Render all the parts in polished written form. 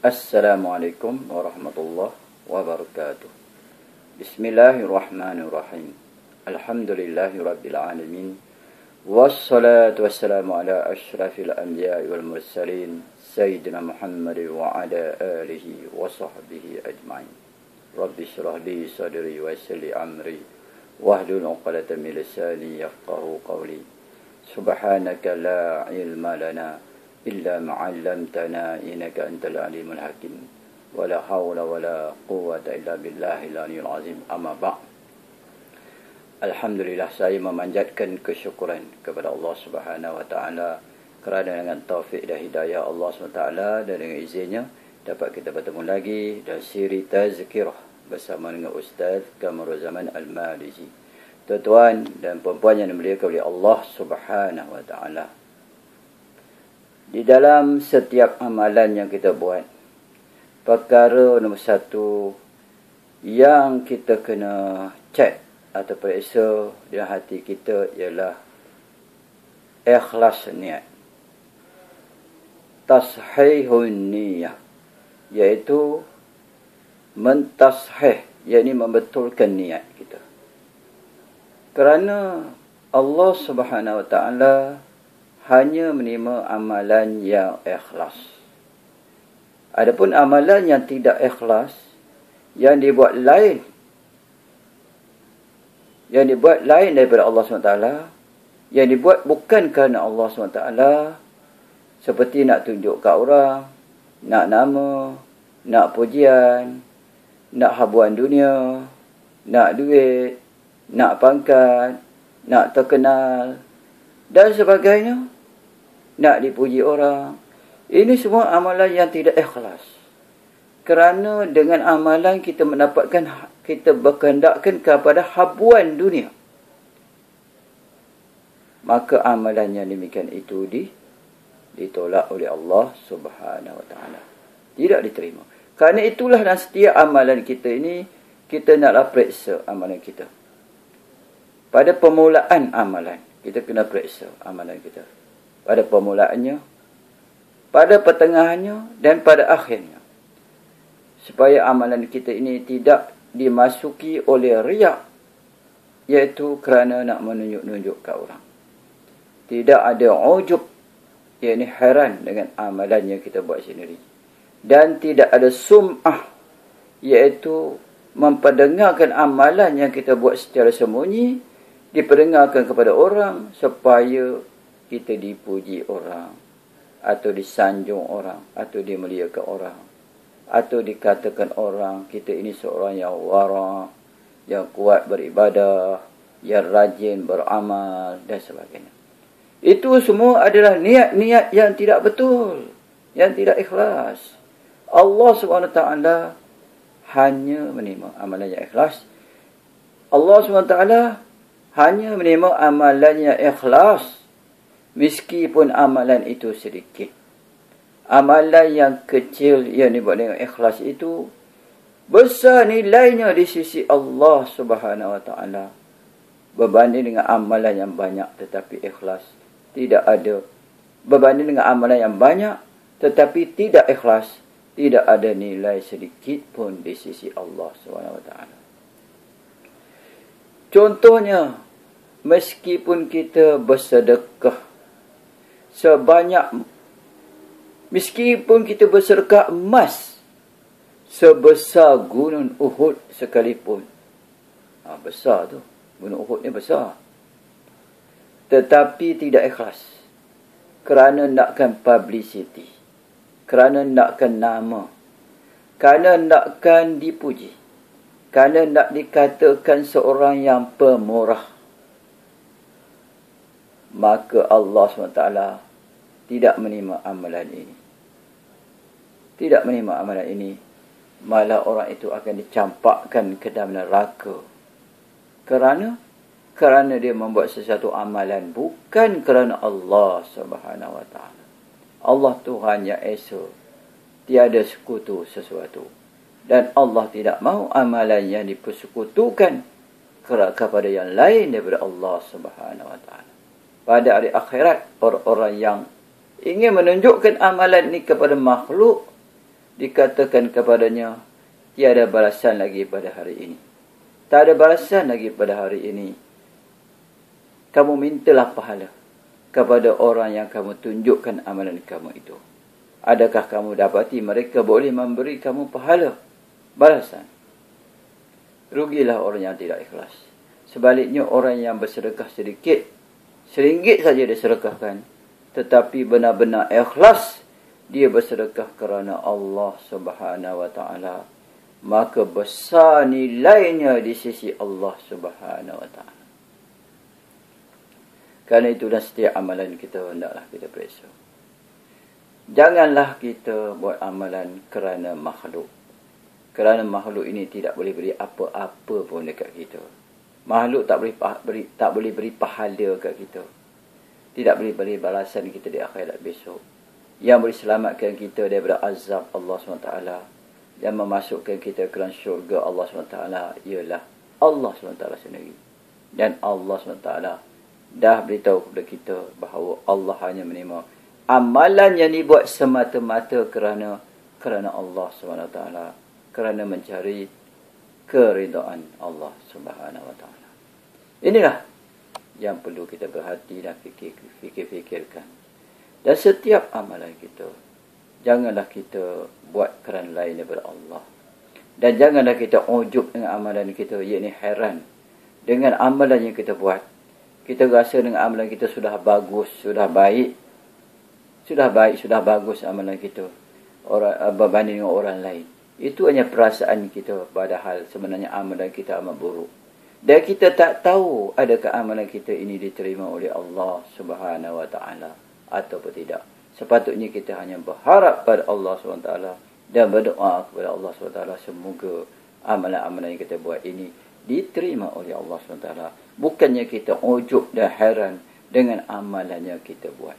Assalamualaikum warahmatullahi wabarakatuh. Bismillahirrahmanirrahim. Alhamdulillahi rabbil alamin. Wassalatu wassalamu ala asyrafil anbiya'i wal mursalin Sayyidina Muhammad wa ala alihi wa sahbihi ajma'in. Rabbi syrah li sadri wa yassir li amri wahlul 'uqdatam min lisani yafqahu qawli. Subhanaka la ilma lana إلا ما علمتنا إنك أنت العليم الحكيم ولا حول ولا قوة إلا بالله العلي العظيم أما بعد. Alhamdulillah, saya memanjatkan kesyukuran kepada Allah Subhanahu wa taala kerana dengan taufik dan hidayah Allah Subhanahu wa taala dan dengan izinnya dapat kita bertemu lagi dalam siri tazkirah bersama dengan Ustaz Kamaruzzaman Al-Malizi. Tuan-tuan dan puan-puan yang dimuliakan oleh Allah Subhanahu wa taala, di dalam setiap amalan yang kita buat, perkara nombor satu yang kita kena cek atau periksa dalam hati kita ialah ikhlas niat. Tashihun niyah, iaitu mentashih, iaitu membetulkan niat kita. Kerana Allah Subhanahu wa taala hanya menerima amalan yang ikhlas. Adapun amalan yang tidak ikhlas, yang dibuat lain daripada Allah SWT, yang dibuat bukan kerana Allah SWT, seperti nak tunjuk kat orang, nak nama, nak pujian, nak habuan dunia, nak duit, nak pangkat, nak terkenal dan sebagainya, nak dipuji orang. Ini semua amalan yang tidak ikhlas. Kerana dengan amalan kita berkehendakkan kepada habuan dunia, maka amalan yang demikian itu ditolak oleh Allah Subhanahu wa taala. Tidak diterima. Kerana itulah dalam setiap amalan kita ini, kita naklah periksa amalan kita. Pada permulaan amalan, kita kena periksa amalan kita. Pada permulaannya, pada pertengahannya dan pada akhirnya. Supaya amalan kita ini tidak dimasuki oleh riak, iaitu kerana nak menunjuk-nunjuk kat orang. Tidak ada ujub, iaitu heran dengan amalan yang kita buat sendiri. Dan tidak ada sum'ah, iaitu memperdengarkan amalan yang kita buat secara sembunyi, diperdengarkan kepada orang supaya kita dipuji orang, atau disanjung orang, atau dimuliakan orang, atau dikatakan orang kita ini seorang yang wara', yang kuat beribadah, yang rajin beramal dan sebagainya. Itu semua adalah niat-niat yang tidak betul, yang tidak ikhlas. Allah SWT hanya menerima amalan yang ikhlas. Allah SWT hanya menerima amalan yang ikhlas, meskipun amalan itu sedikit. Amalan yang kecil yang dibuat dengan ikhlas itu besar nilainya di sisi Allah Subhanahu wa taala berbanding dengan amalan yang banyak tetapi ikhlas tidak ada. Berbanding dengan amalan yang banyak tetapi tidak ikhlas, tidak ada nilai sedikit pun di sisi Allah Subhanahu wa taala. Contohnya, meskipun kita bersedekah meskipun kita bersedekah emas sebesar gunung Uhud sekalipun. Besar tu. Gunung Uhud ni besar. Tetapi tidak ikhlas. Kerana nakkan publicity. Kerana nakkan nama. Kerana nakkan dipuji. Kerana nak dikatakan seorang yang pemurah. Maka Allah SWT tidak menerima amalan ini. Tidak menerima amalan ini. Malah orang itu akan dicampakkan ke dalam neraka. Kerana dia membuat sesuatu amalan bukan kerana Allah Subhanahu wa taala. Allah Tuhan yang Esa, tiada sekutu sesuatu. Dan Allah tidak mahu amalan yang dipersekutukan kepada yang lain daripada Allah Subhanahu wa taala. Pada hari akhirat, orang-orang yang ingin menunjukkan amalan ini kepada makhluk, dikatakan kepadanya, tiada balasan lagi pada hari ini. Tak ada balasan lagi pada hari ini. Kamu mintalah pahala kepada orang yang kamu tunjukkan amalan kamu itu. Adakah kamu dapati mereka boleh memberi kamu pahala, balasan? Rugilah orang yang tidak ikhlas. Sebaliknya orang yang bersedekah sedikit, RM1 saja dia sedekahkan, tetapi benar-benar ikhlas dia bersedekah kerana Allah Subhanahu wa taala, maka besar nilainya di sisi Allah Subhanahu wa taala. Kerana itulah setiap amalan kita hendaklah kita periksa. Janganlah kita buat amalan kerana makhluk. Kerana makhluk ini tidak boleh beri apa-apa pun dekat kita. Makhluk tak boleh beri pahala dekat kita. Tidak boleh beri balasan kita di akhirat besok. Yang boleh selamatkan kita daripada azab Allah SWT, yang memasukkan kita ke dalam syurga Allah SWT, ialah Allah SWT sendiri. Dan Allah SWT dah beritahu kepada kita bahawa Allah hanya menerima amalan yang dibuat semata-mata kerana Allah SWT, kerana mencari keridaan Allah Subhanahu wa taala. Inilah yang perlu kita berhati dan fikirkan. Dan setiap amalan kita, janganlah kita buat kerana lain daripada Allah. Dan janganlah kita ujub dengan amalan kita, iaitu heran dengan amalan yang kita buat. Kita rasa dengan amalan kita sudah bagus, sudah baik, sudah bagus amalan kita berbanding dengan orang lain. Itu hanya perasaan kita, padahal sebenarnya amalan kita amat buruk. Dan kita tak tahu adakah amalan kita ini diterima oleh Allah Subhanahu wa taala atau tidak. Sepatutnya kita hanya berharap pada Allah SWT dan berdoa kepada Allah SWT, semoga amalan-amalan yang kita buat ini diterima oleh Allah SWT. Bukannya kita ujub dan heran dengan amalan yang kita buat.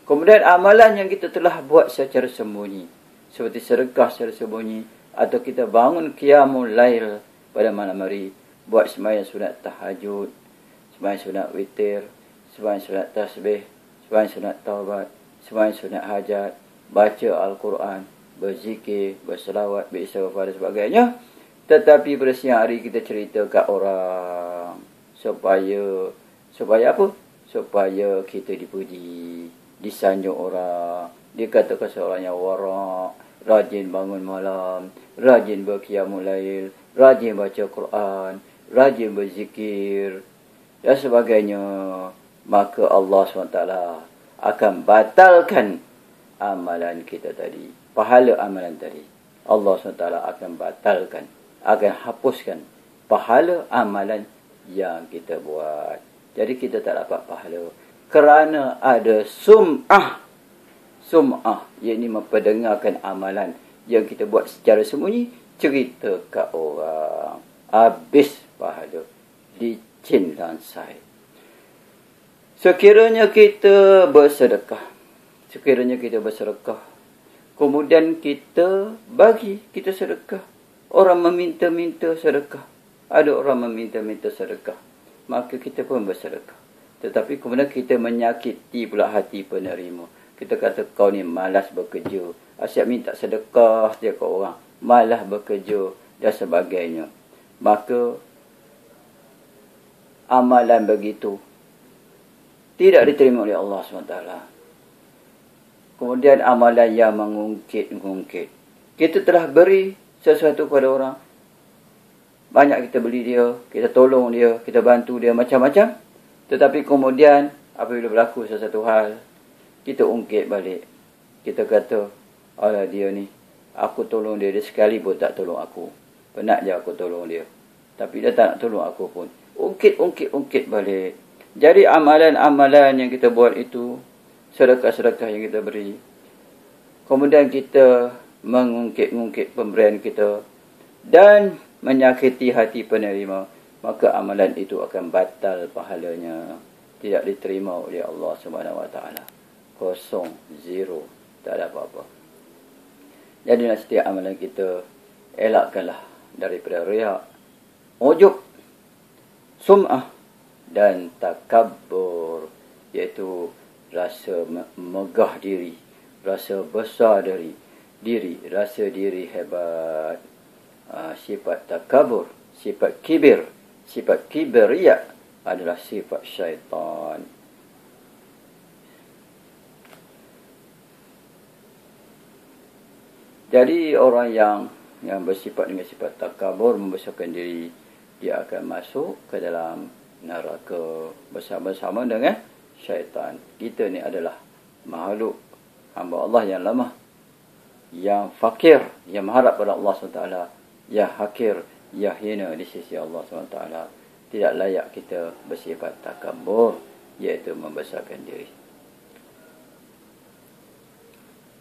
Kemudian amalan yang kita telah buat secara sembunyi, seperti sedekah secara sembunyi, atau kita bangun qiyamul lail pada malam hari, buat sembahyang sunat tahajud, sembahyang sunat witir, sembahyang sunat tasbih, sembahyang sunat taubat, sembahyang sunat hajat, baca Al-Quran, berzikir, berselawat, beristighfar dan sebagainya. Tetapi pada siang hari kita cerita kat orang supaya apa? Supaya kita dipuji, disanjung orang, dikatakan seorang yang warak, rajin bangun malam, rajin berqiyamul lail, rajin baca Quran, rajin berzikir dan sebagainya. Maka Allah SWT akan batalkan amalan kita tadi, pahala amalan tadi. Allah SWT akan batalkan, akan hapuskan pahala amalan yang kita buat. Jadi kita tak dapat pahala kerana ada sum'ah, iaitu memperdengarkan amalan yang kita buat secara sembunyi, cerita kat orang, habis pahala, licin lansai. Sekiranya kita bersedekah, kemudian kita bagi, kita sedekah, orang meminta-minta sedekah, ada orang meminta-minta sedekah, maka kita pun bersedekah. Tetapi kemudian kita menyakiti pula hati penerima. Kita kata kau ni malas bekerja, asyik minta sedekah setiap orang, malas bekerja dan sebagainya. Maka amalan begitu tidak diterima oleh Allah SWT. Kemudian amalan yang mengungkit. Kita telah beri sesuatu kepada orang, banyak kita beli dia, kita tolong dia, kita bantu dia macam-macam. Tetapi kemudian apabila berlaku sesuatu hal, kita ungkit balik. Kita kata, alah dia ni, aku tolong dia sekali pun tak tolong aku. Penat je aku tolong dia, tapi dia tak nak tolong aku pun. Ungkit balik. Jadi amalan-amalan yang kita buat itu, sedekah-sedekah yang kita beri, kemudian kita mengungkit pemberian kita dan menyakiti hati penerima, maka amalan itu akan batal pahalanya, tidak diterima oleh Allah Subhanahu wa taala. Kosong, zero, tak ada apa-apa. Jadi setiap amalan kita elakkanlah daripada riak, ujub, sum'ah dan takabbur, iaitu rasa megah diri, rasa besar diri, diri, rasa diri hebat. Sifat takabur, sifat kibir, sifat kibriya adalah sifat syaitan. Jadi orang yang bersifat dengan sifat takabur, membesarkan diri, dia akan masuk ke dalam neraka bersama-sama dengan syaitan. Kita ni adalah makhluk hamba Allah yang lemah, yang fakir, yang mengharap pada Allah SWT, yang hakir, yang hina di sisi Allah SWT. Tidak layak kita bersifat takabur, iaitu membesarkan diri.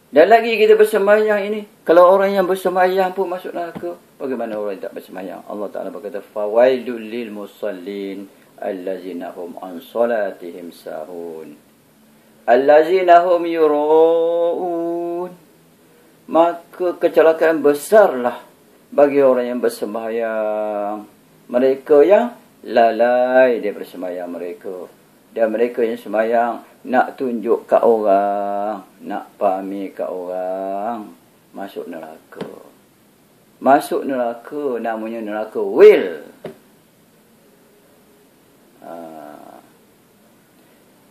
Dan lagi kita bersemayang ini, kalau orang yang bersemayang pun masuk neraka, bagaimana orang yang tak bersemayang? Allah Ta'ala berkata, fawailul lil musallin allazina hum an salatihim sahun allazina hum yura'un. Maka kecelakaan besarlah bagi orang yang bersemayang, mereka yang lalai daripada sembahyang mereka. Dan mereka yang sembahyang nak tunjuk kat orang, nak pamer kat orang, masuk neraka. Masuk neraka, namanya neraka wil.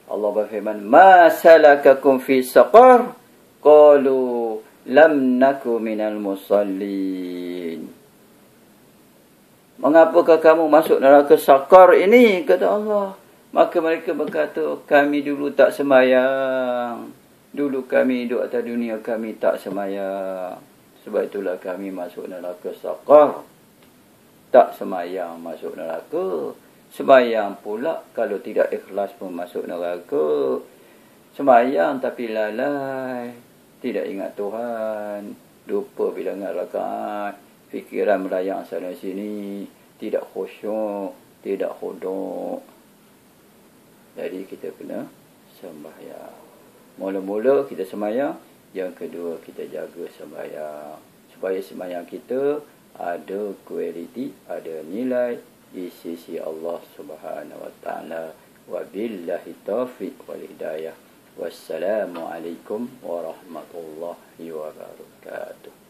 Allah berfirman, ma salakakum fi saqar? Qalu lam naku minal musallin. Mengapakah kamu masuk neraka sakar ini? Kata Allah. Maka mereka berkata, kami dulu tak semayang. Dulu kami hidup atas dunia, kami tak semayang. Sebab itulah kami masuk neraka sakar. Tak semayang masuk neraka. Semayang pula kalau tidak ikhlas pun masuk neraka. Semayang tapi lalai. Tidak ingat Tuhan. Lupa bilangan rakaat. Fikiran melayang sana sini. Tidak khusyuk. Tidak khudu'. Jadi kita kena sembahyang. Mula-mula kita sembahyang. Yang kedua kita jaga sembahyang. Supaya sembahyang kita ada kualiti, ada nilai di sisi Allah Subhanahu Wa Taala. Wabillahi taufiq wal hidayah. Wassalamualaikum warahmatullahi wabarakatuh.